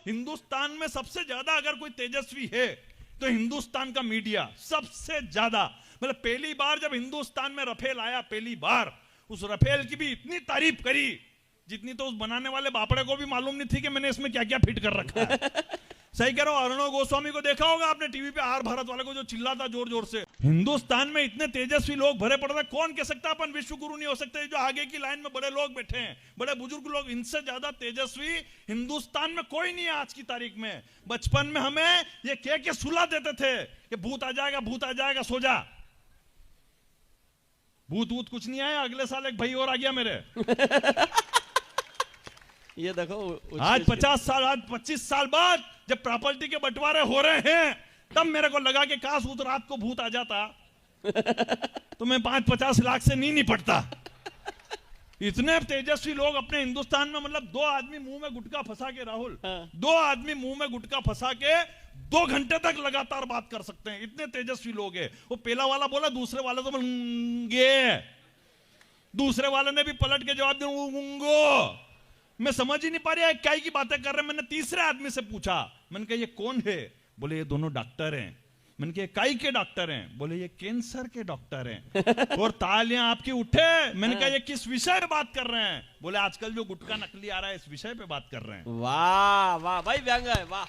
हिंदुस्तान में सबसे ज्यादा अगर कोई तेजस्वी है तो हिंदुस्तान का मीडिया सबसे ज्यादा। मतलब पहली बार जब हिंदुस्तान में रफेल आया, पहली बार उस रफेल की भी इतनी तारीफ करी जितनी तो उस बनाने वाले बापड़े को भी मालूम नहीं थी कि मैंने इसमें क्या क्या फिट कर रखा है। सही कह रहा हूं। अर्णव गोस्वामी को देखा होगा आपने टीवी पे, आर भारत वाले को, जो चिल्लाता जोर जोर से। हिंदुस्तान में इतने तेजस्वी लोग भरे पड़े थे, कौन कह सकता अपन विश्व गुरु नहीं हो सकते। जो आगे की लाइन में बड़े लोग बैठे हैं, बड़े बुजुर्ग लोग, इनसे ज्यादा तेजस्वी हिंदुस्तान में कोई नहीं है आज की तारीख में। बचपन में हमें ये कह के सुला देते थे कि भूत आ जाएगा, भूत आ जाएगा, सो जा। भूत वूत कुछ नहीं आया। अगले साल एक भाई और आ गया मेरे। ये देखो आज 50 साल, आज 25 साल बाद जब प्रॉपर्टी के बंटवारे हो रहे हैं, तब मेरे को लगा कि काश उस रात को भूत आ जाता तो मैं 5-50 लाख से नहीं निपटता। इतने तेजस्वी लोग अपने हिंदुस्तान में। मतलब 2 आदमी मुंह में गुटखा फंसा के, राहुल, 2 आदमी मुंह में गुटखा फंसा के 2 घंटे तक लगातार बात कर सकते हैं। इतने तेजस्वी लोग हैं। वो पहला वाला बोला, दूसरे वाले तो बोलेंगे, दूसरे वाले ने भी पलट के जवाब दिया। मैं समझ ही नहीं पा रहा है क्या की बातें कर रहे हैं। मैंने तीसरे आदमी से पूछा, मैंने कहा ये कौन है? बोले ये दोनों डॉक्टर हैं। मैंने कहा काई के डॉक्टर हैं? बोले ये कैंसर के डॉक्टर हैं। और तालियां आपकी उठे। मैंने कहा ये किस विषय पे बात कर रहे हैं? बोले आजकल जो गुटखा नकली आ रहा है, इस विषय पे बात कर रहे हैं। वाह वाह भाई, व्यंग है, वाह।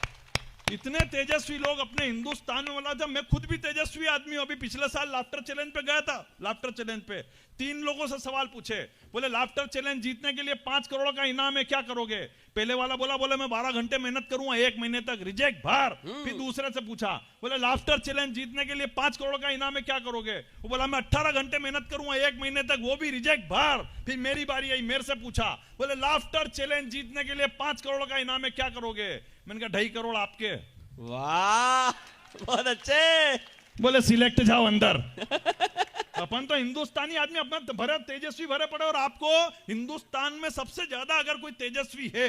इतने तेजस्वी लोग अपने हिंदुस्तान में। बोला था मैं खुद भी तेजस्वी आदमी हूं। अभी पिछले साल लाफ्टर चैलेंज पे गया था। लाफ्टर चैलेंज पे 3 लोगों से सवाल पूछे। बोले लाफ्टर चैलेंज जीतने के लिए 5 करोड़ का इनाम है, क्या करोगे? पहले वाला बोले मैं 12 घंटे मेहनत करूंगा 1 महीने तक, रिजेक्ट, बाहर। फिर दूसरे से पूछा, बोले लाफ्टर चैलेंज जीतने के लिए 5 करोड़ का इनाम है, क्या करोगे? वो बोला मैं 18 घंटे मेहनत करूंगा 1 महीने तक, वो भी रिजेक्ट, बाहर। फिर मेरी बारी आई, मेरे से पूछा, बोले लाफ्टर चैलेंज जीतने के लिए 5 करोड़ का इनाम है, क्या करोगे? मैंने कहा 2.5 करोड़ आपके। वाह, बहुत अच्छे। बोले सिलेक्ट जाओ अंदर। अपन तो हिंदुस्तानी आदमी, अपना भरे तेजस्वी भरे पड़े। और आपको हिंदुस्तान में सबसे ज्यादा अगर कोई तेजस्वी है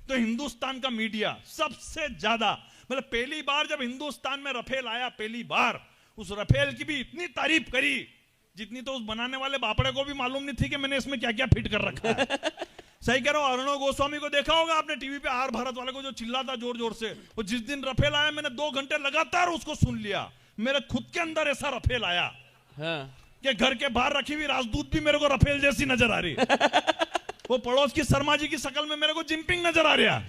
तो हिंदुस्तान का मीडिया सबसे ज्यादा। मतलब पहली बार जब हिंदुस्तान में रफेल आया, पहली बार उस रफेल की भी इतनी तारीफ करी जितनी तो उस बनाने वाले बापड़े को भी मालूम नहीं थी कि मैंने इसमें क्या क्या फिट कर रखा है। सही कह रहा हूं। अर्णव गोस्वामी को देखा होगा आपने टीवी पे, आर भारत वाले को, जो चिल्लाता जोर जोर से। और जिस दिन रफेल आया, मैंने 2 घंटे लगातार उसको सुन लिया। मेरे खुद के अंदर ऐसा रफेल आया कि घर के बाहर रखी हुई राजदूत भी मेरे को रफेल जैसी नजर आ रही। वो पड़ोस की शर्मा जी की शक्ल में मेरे को जिम्पिंग नजर आ रहा।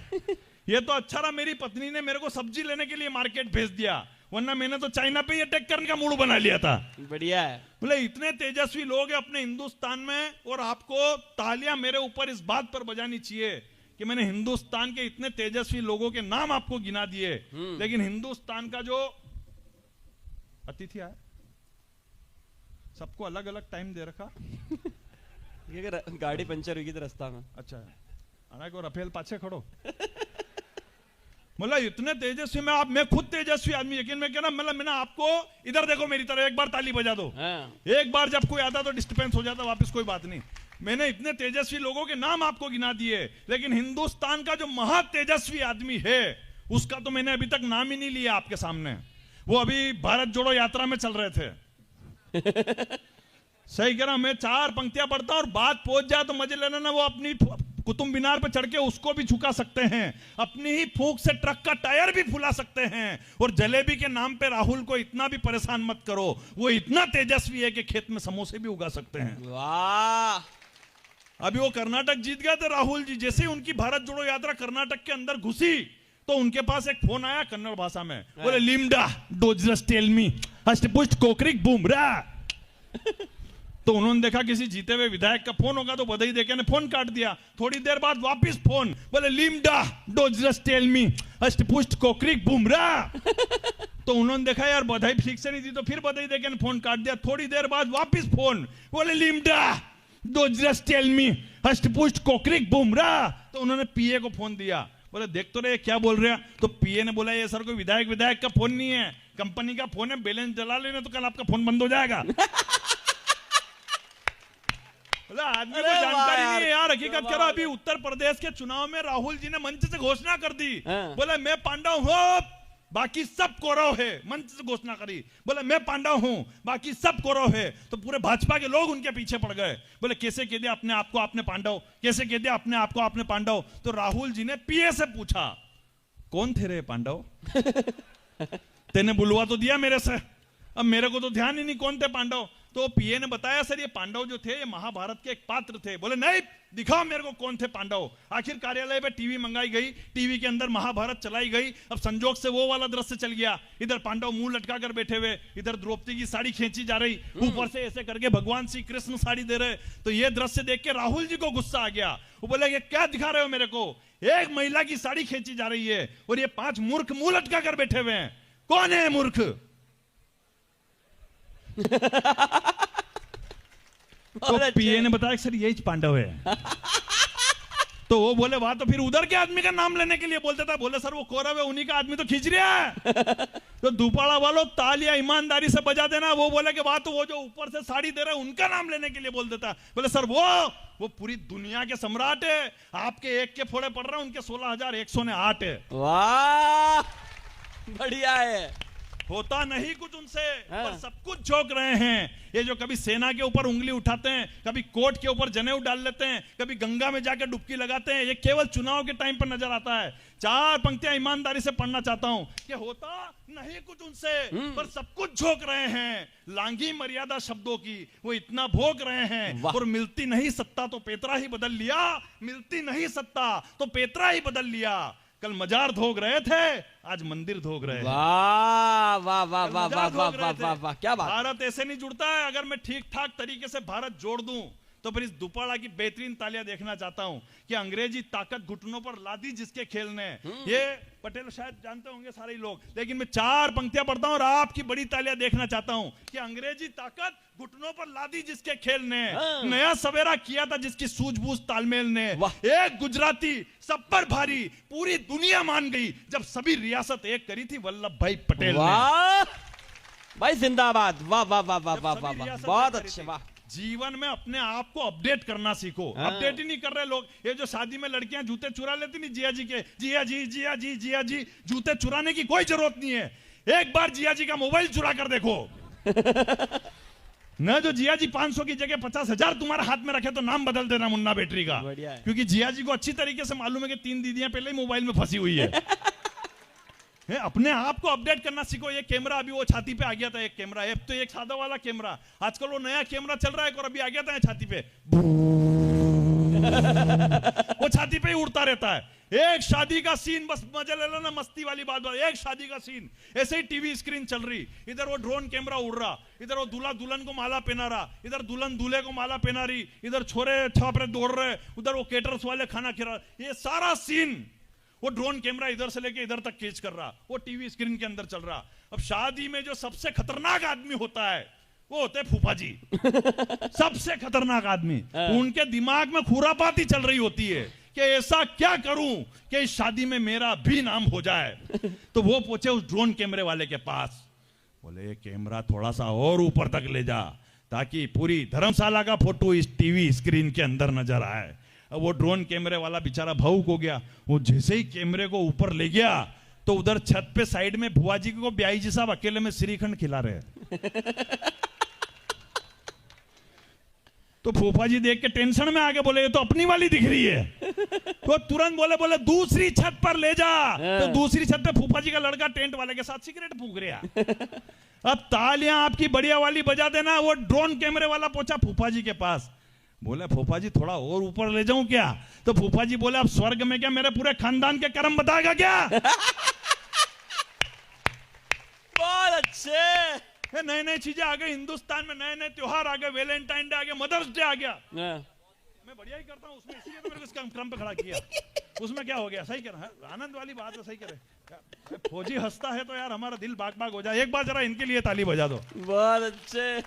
ये तो अच्छा रहा मेरी पत्नी ने मेरे को सब्जी लेने के लिए मार्केट भेज दिया, वरना मैंने तो चाइना पे ही अटैक करने का मूड बना लिया था। बढ़िया है। बोले इतने तेजस्वी लोग हैं अपने हिंदुस्तान में। और आपको तालियां मेरे ऊपर इस बात पर बजानी चाहिए कि मैंने हिंदुस्तान के इतने तेजस्वी लोगों के नाम आपको गिना दिए। लेकिन हिंदुस्तान का जो अतिथि आया, सबको अलग अलग टाइम दे रखा। गाड़ी पंचर हुई थी रास्ता में। अच्छा है को रफेल पाछे खड़ो। मतलब इतने तेजस्वी मैं खुद तेजस्वी आदमी, लेकिन मैं कहना मतलब मैंने आपको इधर देखो मेरी तरफ, एक बार ताली बजा दो। एक बार जब कोई आता तो डिस्टर्बेंस हो जाता, वापस कोई बात नहीं। मैंने इतने तेजस्वी लोगों के नाम आपको गिना दिए, लेकिन हिंदुस्तान का जो महा तेजस्वी आदमी है उसका तो मैंने अभी तक नाम ही नहीं लिया आपके सामने। वो अभी भारत जोड़ो यात्रा में चल रहे थे। सही कह रहा, मैं 4 पंक्तियां पढ़ता और बात पहुंच जाए तो मजे लेना ना। वो अपनी कुतुब मीनार पे चढ़ के उसको भी झुका सकते हैं, अपनी ही फूंक से ट्रक का टायर भी फुला सकते हैं। और जलेबी के नाम पे राहुल को इतना भी परेशान मत करो, वो इतना तेजस्वी है कि खेत में समोसे भी उगा सकते हैं। वाह। अभी वो कर्नाटक जीत गए थे राहुल जी। जैसे ही उनकी भारत जोड़ो यात्रा कर्नाटक के अंदर घुसी तो उनके पास एक फोन आया कन्नड़ भाषा में। बोले लिम्डा डोजरस टेल मी हष्टपुष्ट कोकरिक बूमरा। तो उन्होंने देखा किसी जीते हुए विधायक का फोन होगा तो बधाई देके ने फोन काट दिया। थोड़ी देर बाद वापस फोन, बोले लिम्डा डोजरस टेल मी हष्टपुष्ट कोकरिक बूमरा। तो उन्होंने देखा यार बधाई ठीक से नहीं दी, तो फिर बधाई देके ने फोन काट दिया। थोड़ी देर बाद वापस फोन, बोले लिम्डा डोजरस टेल मी हष्टपुष्ट कोकरिक बूमरा। तो उन्होंने पीए को फोन दिया, बोले देख तो रहे क्या बोल रहे हैं। तो पीए ने बोला ये सर कोई विधायक का फोन नहीं है, कंपनी का फोन है, बैलेंस डला लेना तो कल आपका फोन बंद हो जाएगा। आदमी को जानकारी नहीं है यार। हकीकत करो, अभी उत्तर प्रदेश के चुनाव में राहुल जी ने मंच से घोषणा कर दी, बोले मैं पांडव हूं बाकी सब कौरव है। मंच से घोषणा करी, बोले मैं पांडव हूं बाकी सब कौरव है। तो पूरे भाजपा के लोग उनके पीछे पड़ गए। बोले कैसे कह दिया अपने आप को आपने पांडव, कैसे कह दिया अपने आप को आपने पांडव। तो राहुल जी ने पीए से पूछा कौन थे रे पांडव? तेने बुलवा तो दिया मेरे से, अब मेरे को तो ध्यान ही नहीं कौन थे पांडव। तो पीए ने बताया सर ये पांडव जो थे ये महाभारत के एक पात्र थे। बोले नहीं दिखाओ मेरे को कौन थे पांडव। आखिर कार्यालय पे टीवी मंगाई गई, टीवी के अंदर महाभारत चलाई गई। अब संजोग से वो वाला दृश्य चल गया, इधर पांडव मुंह लटका कर बैठे हुए, इधर द्रौपदी की साड़ी खींची जा रही, ऊपर से ऐसे करके भगवान श्री कृष्ण साड़ी दे रहे। तो ये दृश्य देख के राहुल जी को गुस्सा आ गया। वो बोले ये क्या दिखा रहे हो मेरे को, एक महिला की साड़ी खींची जा रही है और ये 5 मूर्ख मुंह लटका कर बैठे हुए हैं, कौन है मूर्ख? तो पीए ने बताया सर यही पांडव है। तो वो बोले वाह, तो फिर उधर के आदमी का नाम लेने के लिए बोलते था। बोले सर वो कौरव है, उन्हीं का आदमी तो खींच रहा है। तो दुपाड़ा वालों तालियां ईमानदारी से बजा देना। वो बोले कि वाह, तो वो जो ऊपर से साड़ी दे रहे हैं उनका नाम लेने के लिए बोल देता। बोले सर वो पूरी दुनिया के सम्राट है, आपके एक के फोड़े पड़ रहे हैं, उनके 16,108 है। वाह बढ़िया है। होता नहीं कुछ उनसे, पर सब कुछ झोंक रहे हैं। ये जो कभी सेना के ऊपर उंगली उठाते हैं, कभी कोट के ऊपर जनेऊ डाल लेते हैं, कभी गंगा में जाकर डुबकी लगाते हैं, ये केवल चुनाव के टाइम पर नजर आता है। 4 पंक्तियां ईमानदारी से पढ़ना चाहता हूं कि होता नहीं कुछ उनसे, पर सब कुछ झोंक रहे हैं। लांघी मर्यादा शब्दों की वो इतना भोग रहे हैं। और मिलती नहीं सत्ता तो पेतरा ही बदल लिया, मिलती नहीं सत्ता तो पेतरा ही बदल लिया। कल मजार धोग रहे थे, आज मंदिर धोग रहे हैं। वाह वाह वाह वाह वाह वाह वाह वाह वाह, क्या बात। भारत ऐसे नहीं जुड़ता है। अगर मैं ठीक ठाक तरीके से भारत जोड़ दूं तो फिर इस दुपाड़ा की बेहतरीन तालियां देखना चाहता हूं कि अंग्रेजी ताकत घुटनों पर लादी जिसके खेलने। ये पटेल शायद जानते होंगे सारे लोग, लेकिन मैं 4 पंक्तियां पढ़ता हूं और आपकी बड़ी तालियां देखना चाहता हूं कि अंग्रेजी ताकत घुटनों पर लादी जिसके खेलने, नया सवेरा किया था जिसकी सूझबूझ तालमेल ने। एक गुजराती सब पर भारी, पूरी दुनिया मान गई जब सभी रियासत एक करी थी वल्लभ भाई पटेल ने। भाई जिंदाबाद। वाह वाह वाह वाह वाह वाह, बहुत अच्छे। वाह। जीवन में अपने आप को अपडेट करना सीखो। अपडेट ही नहीं कर रहे लोग। ये जो शादी में लड़कियां जूते चुरा लेती नहीं जिया जी के, जिया जी जिया जी जिया जी, जूते चुराने की कोई जरूरत नहीं है। एक बार जिया जी का मोबाइल चुरा कर देखो। न जो जिया जी 500 की जगह 50,000 तुम्हारे हाथ में रखे तो नाम बदल देना मुन्ना बैटरी का। क्योंकि जिया जी को अच्छी तरीके से मालूम है कि 3 दीदियां पहले ही मोबाइल में फंसी हुई है। अपने आप को अपडेट करना सीखो। ये कैमरा अभी वो छाती पे आ गया था, एक कैमरा है तो एक सादा वाला कैमरा, आजकल वो नया कैमरा चल रहा है और अभी आ गया था छाती पे। वो छाती पे ही उड़ता रहता है। एक शादी का सीन, बस मजा ले लेना, मस्ती वाली बात। एक शादी का सीन, ऐसे ही टीवी स्क्रीन चल रही, इधर वो ड्रोन कैमरा उड़ रहा, इधर वो दूल्हा दुल्हन को माला पहना रहा, इधर दुल्हन दूल्हे को माला पहना रही, इधर छोरे छापरे दौड़ रहे, उधर वो केटर्स वाले खाना खिला। ये सारा सीन वो ड्रोन कैमरा इधर से लेके इधर तक खींच कर रहा, वो टीवी स्क्रीन के अंदर चल रहा। अब शादी में जो सबसे खतरनाक आदमी होता है वो होते हैं फूफा जी। सबसे खतरनाक आदमी। उनके दिमाग में खुरापाती चल रही होती है कि ऐसा क्या करूं कि इस शादी में मेरा भी नाम हो जाए। तो वो पहुंचे उस ड्रोन कैमरे वाले के पास, बोले कैमरा थोड़ा सा और ऊपर तक ले जा ताकि पूरी धर्मशाला का फोटो इस टीवी स्क्रीन के अंदर नजर आए। अब वो ड्रोन कैमरे वाला बेचारा भावुक हो गया। वो जैसे ही कैमरे को ऊपर ले गया तो उधर छत पे साइड में बुआ जी को ब्याई जी साहब अकेले में श्रीखंड खिला रहे हैं। तो फूफा जी देख के टेंशन में आके बोले ये तो अपनी वाली दिख रही है। तो तुरंत बोले दूसरी छत पर ले जा। तो दूसरी छत पे फूफा जी का लड़का टेंट वाले के साथ सिगरेट फूंक रहा। अब तालियां आपकी बढ़िया वाली बजा देना। वो ड्रोन कैमरे वाला पहुंचा फूफा जी के पास, बोले फूफा जी थोड़ा और ऊपर ले जाऊं क्या? तो फूफा जी बोले अब स्वर्ग में क्या मेरे पूरे खानदान के कर्म बताएगा क्या? बहुत अच्छे। नई नई चीजें आ गई हिंदुस्तान में, नए नए त्योहार आ गए, वैलेंटाइन डे आ गया, मदर्स डे आ गया। मैं बढ़िया ही करता हूँ उसमें, इसलिए तो मेरे को इस क्रम पे खड़ा किया। उसमें क्या हो गया? सही कह रहा है, आनंद वाली बात है, सही करे। फौजी हंसता है तो यार हमारा दिल बाग बाग हो जाए। एक बार जरा इनके लिए ताली बजा दो। बहुत अच्छे।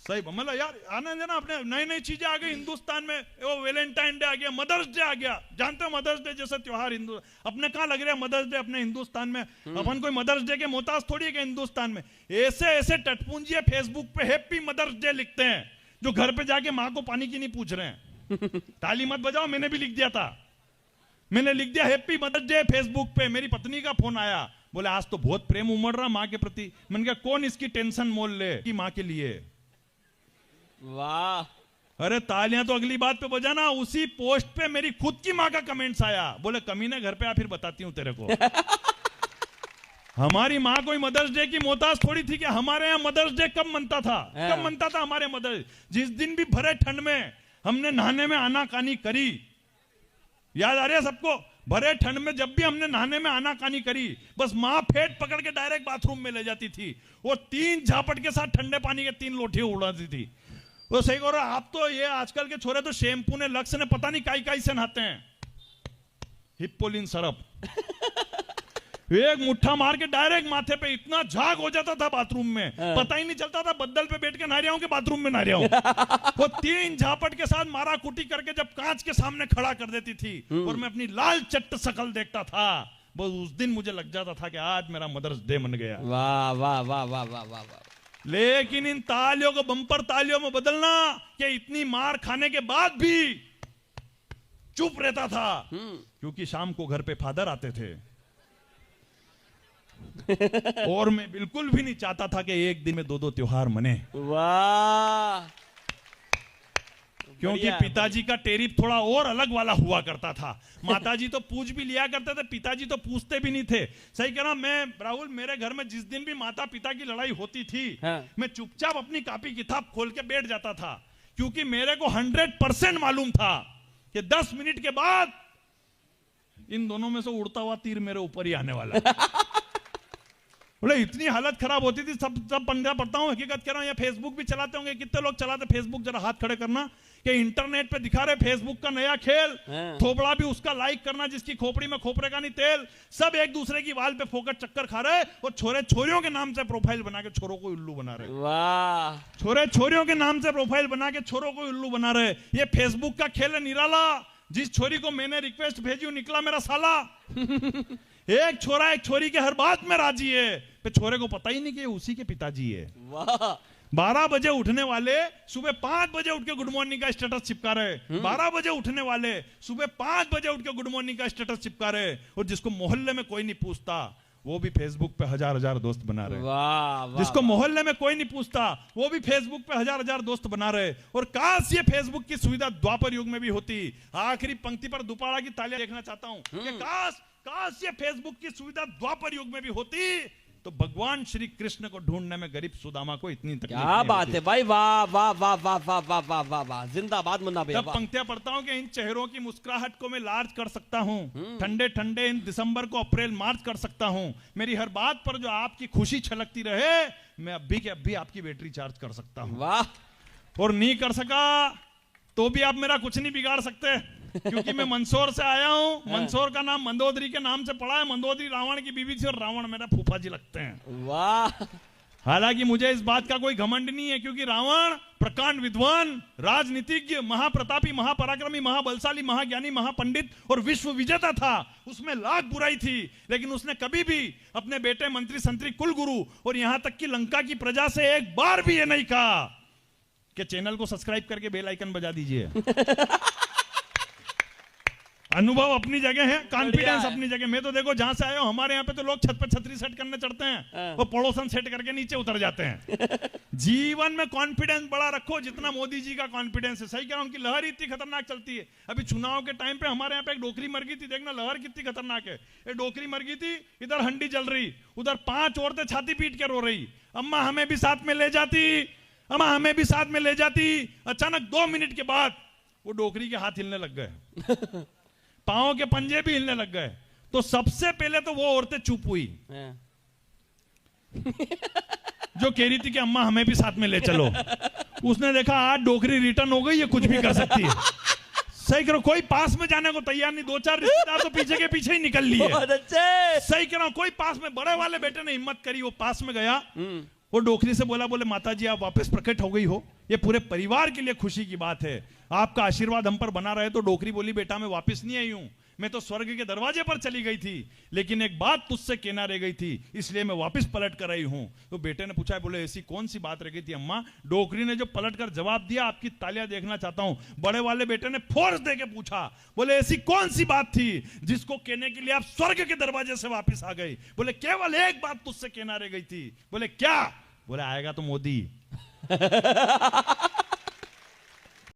सही मतलब यार आनंद है ना। अपने नई नई चीजें आ गई हिंदुस्तान में। वो वैलेंटाइन डे आ गया, मदर्स डे आ गया। जानते हो मदर्स डे जैसे त्योहार हिंदू अपने कहां लग रहा है मदर्स डे अपने हिंदुस्तान में? अपन कोई मदर्स डे के मोहताज थोड़ी है कि हिंदुस्तान में ऐसे ऐसे टटपुंजिए फेसबुक पे हैप्पी मदर्स डे लिखते हैं जो घर पे जाके माँ को पानी की नहीं पूछ रहे हैं। ताली मत बजाओ, मैंने भी लिख दिया था। मैंने लिख दिया हैप्पी मदर्स डे फेसबुक पे। मेरी पत्नी का फोन आया, बोले आज तो बहुत प्रेम उमड़ रहा माँ के प्रति। मैंने कहा कौन इसकी टेंशन मोल ले कि माँ के लिए। वाह। अरे तालियां तो अगली बात पे बजाना। उसी पोस्ट पे मेरी खुद की माँ का कमेंट्स आया, बोले कमीने घर पे आ, फिर बताती हूं तेरे को। हमारी माँ कोई मदर्स डे की मोहताज थोड़ी थी कि हमारे यहाँ मदर्स डे कब मनता था, कब मनता था हमारे मदर्स। जिस दिन भी भरे ठंड में हमने नहाने में आनाकानी करी, याद आ रहा है सबको? भरे ठंड में जब भी हमने नहाने में आनाकानी करी, बस माँ फेट पकड़ के डायरेक्ट बाथरूम में ले जाती थी, वो 3 झापट के साथ ठंडे पानी के 3 लोटे उड़ाती थी। वो सही कह रहा, आप तो ये आजकल के छोरे तो शैम्पू ने लक्स ने पता नहीं काई से नहाते हैं, हिप्पोलिन सरप। एक मुट्ठा मार के डायरेक्ट माथे पे, इतना झाग हो जाता था बाथरूम में, पता ही नहीं चलता था बद्दल पे बैठ के नहा रहा हूं कि बाथरूम में नहा रहा हूं। वो 3 झापट के साथ मारा कुटी करके जब कांच के सामने खड़ा कर देती थी और मैं अपनी लाल चट्ट शकल देखता था, बस उस दिन मुझे लग जाता था कि आज मेरा मदर्स डे मन गया। वाह वाह वाह वाह वाह वाह वाह। लेकिन इन तालियों को बम्पर तालियों में बदलना, कि इतनी मार खाने के बाद भी चुप रहता था, क्योंकि शाम को घर पे फादर आते थे। और मैं बिल्कुल भी नहीं चाहता था कि एक दिन में 2-2 त्योहार मने। वाह। क्योंकि पिताजी का टेरिफ थोड़ा और अलग वाला हुआ करता था। माताजी तो पूछ भी लिया करते थे, पिताजी तो पूछते भी नहीं थे। सही कह रहा मैं राहुल, मेरे घर में जिस दिन भी माता पिता की लड़ाई होती थी, मैं चुपचाप अपनी कॉपी किताब खोल के बैठ जाता था, क्योंकि मेरे को 100% मालूम था कि 10 मिनट के बाद इन दोनों में से उड़ता हुआ तीर मेरे ऊपर ही आने वाला। बोले इतनी हालत खराब होती थी, सब पंद्रह पढ़ता हूँ, हकीकत कह रहा हूँ। ये फेसबुक भी चलाते होंगे, कितने लोग चलाते फेसबुक, जरा हाथ खड़े करना। कि इंटरनेट पे दिखा रहे फेसबुक का नया खेल, थोबड़ा भी उसका लाइक करना जिसकी खोपड़ी में खोपरे का नहीं तेल। सब एक दूसरे की वाल पे फोकट चक्कर खा रहे और छोरे छोरियों के नाम से प्रोफाइल बना के छोरों को उल्लू बना रहे। वाह। छोरे छोरियों के नाम से प्रोफाइल बना के छोरों को उल्लू बना रहे। ये फेसबुक का खेल है निराला। जिस छोरी को मैंने रिक्वेस्ट भेजी निकला मेरा साला। एक छोरा एक छोरी के हर बात में राजी है, पे छोरे को पता ही नहीं कि उसी के पिताजी है। वाह। 12 बजे उठने वाले सुबह 5 बजे उठ के गुड मॉर्निंग का स्टेटस चिपका रहे। 12 बजे उठने वाले सुबह 5 बजे उठ के गुड मॉर्निंग का स्टेटस चिपका रहे। और जिसको मोहल्ले में कोई नहीं पूछता, वो भी फेसबुक पे हजार दोस्त बना रहे। वाह, वाह, जिसको मोहल्ले में कोई नहीं पूछता, वो भी फेसबुक पे हजार दोस्त बना रहे। और काश ये फेसबुक की सुविधा द्वापर युग में भी होती। आखिरी पंक्ति पर दुपाड़ा की तालियां देखना चाहता हूं कि काश ये फेसबुक की सुविधा द्वापर युग में भी होती, तो भगवान श्री कृष्ण को ढूंढने में गरीब सुदामा को इतनी तकलीफ नहीं क्या बात है भाई। वाह वाह वाह वाह वाह वाह वाह वाह वाह। जिंदाबाद मुन्ना भैया। जब पंक्तियां पढ़ता हूं कि इन चेहरों की मुस्कुराहट को मैं लार्ज कर सकता हूं, ठंडे ठंडे इन दिसंबर को अप्रैल मार्च कर सकता हूं, मेरी हर बात पर जो आपकी खुशी छलकती रहे, मैं अब भी आपकी बैटरी चार्ज कर सकता हूं। वाह। और नहीं कर सका तो भी आप मेरा कुछ नहीं बिगाड़ सकते, क्योंकि मैं मंदसौर से आया हूं। मंदसौर का नाम मंदोदरी के नाम से पड़ा है। मंदोदरी रावण की बीवी थी और रावण मेरा फूफा जी लगते हैं। वाह। हालांकि मुझे इस बात का कोई घमंड नहीं है, क्योंकि रावण प्रकांड विद्वान, राजनीतिज्ञ, महाप्रतापी, महापराक्रमी, महाबलशाली, महाज्ञानी, महापंडित और विश्व विजेता था। उसमें लाख बुराई थी, लेकिन उसने कभी भी अपने बेटे मंत्री संतरी कुलगुरु और यहां तक कि लंका की प्रजा से एक बार भी ये नहीं कहा कि चैनल को सब्सक्राइब करके बेल आइकन बजा दीजिए। अनुभव अपनी जगह है, कॉन्फिडेंस अपनी जगह। मैं तो देखो जहां से आया हूं, हमारे यहाँ पे तो लोग छत पे छतरी सेट करने चढ़ते हैं और पड़ोसन सेट करके नीचे उतर जाते हैं। जीवन में कॉन्फिडेंस बड़ा रखो, जितना मोदी जी का कॉन्फिडेंस है। सही कह रहा हूं, उनकी लहर इतनी खतरनाक चलती है। अभी चुनाव के टाइम पे हमारे यहाँ पे एक डोकरी मर गई थी, देखना लहर कितनी खतरनाक है। ये डोकरी मर गई थी, इधर हंडी जल रही, उधर 5 औरतें छाती पीट के रो रही, अम्मा हमें भी साथ में ले जाती, अम्मा हमें भी साथ में ले जाती। अचानक 2 मिनट के बाद वो डोकरी के हाथ हिलने लग गए, पांव के पंजे भी हिलने लग गए। तो सबसे पहले तो वो औरतें चुप हुई जो कह रही थी कि अम्मा हमें भी साथ में ले चलो। उसने देखा आज डोकरी रिटर्न हो गई, ये कुछ भी कर सकती है। सही करो, कोई पास में जाने को तैयार नहीं। 2-4 रिश्तेदार तो पीछे के पीछे ही निकल लिए। सही कह रहा हूं, कोई पास में, बड़े वाले बेटे ने हिम्मत करी, वो पास में गया, वो डोकरी से बोला, बोले माता जी आप वापस प्रकट हो गई हो, ये पूरे परिवार के लिए खुशी की बात है, आपका आशीर्वाद हम पर बना रहे। तो डोकरी बोली, बेटा मैं वापस नहीं आई हूं, मैं तो स्वर्ग के दरवाजे पर चली गई थी, लेकिन एक बात तुझसे कहना रह गई थी, इसलिए मैं वापस पलट कर आई हूं। तो बेटे ने पूछा, बोले ऐसी कौन सी बात रह गई थी अम्मा? डोकरी ने जो पलट कर जवाब दिया, आपकी तालियां देखना चाहता हूं। बड़े वाले बेटे ने फोर्स दे के पूछा, बोले ऐसी कौन सी बात थी जिसको कहने के लिए आप स्वर्ग के दरवाजे से वापस आ गई? बोले केवल एक बात तुझसे कहना रह गई थी। बोले क्या? बोले आएगा तो मोदी।